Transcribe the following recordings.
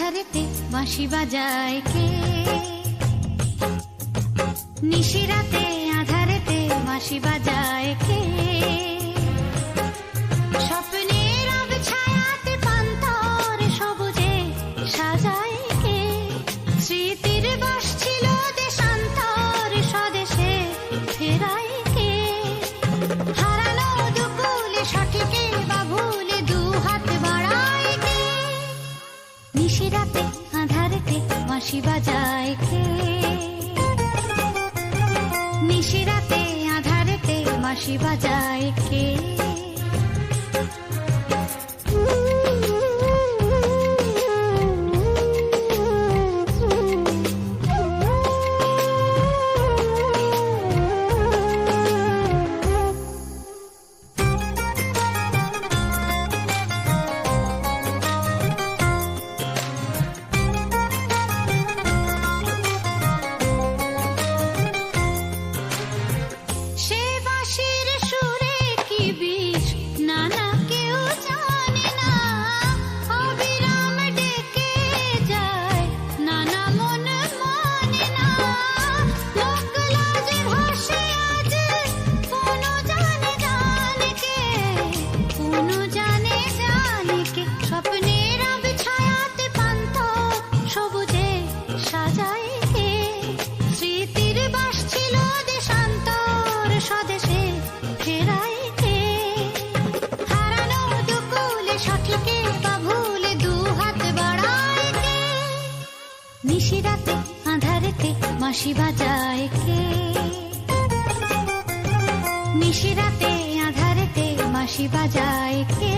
আধারেতে বাঁশি বাজায় কে? নিশিরাতে আধারেতে বাঁশি বাজায় কে? স্বপ্নের ছায়াতে পান্তর সবুজে সাজায় কে? স্মৃতির বাস ছিল দেশান্তর স্বদেশে ফেরায় কে? হারানো দুকুলে সঠিকে বা ভুলে দু হাত বাড়ায় কে? নিশিরাতে আধারেতে বাঁশি বাজায় কে? নিশিরাতে আধারেতে বাঁশি বাজায় কে? নিশিরাতে আধারেতে বাঁশি বাজায় কে? নিশিরাতে আধারেতে বাঁশি বাজায় কে?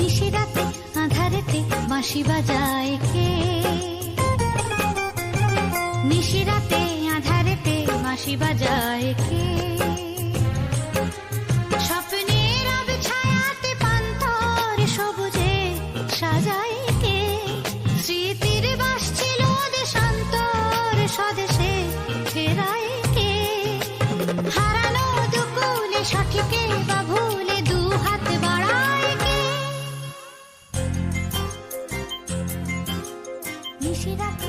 নিশিরাতে আধারেতে বাঁশি বাজায় কে? নিশিরাতে আধারেতে বাঁশি বাজায় কে? স্বপ্নের ছায়াতে পান্তর সবুজে সাজায় কে? স্মৃতির বাস ছিল দেশান্তর স্বদেশে ফেরায় কে? হারানো দুকুলে সঠিকে বা ভুলে দু হাত বাড়ায় কে? নিশিরাতে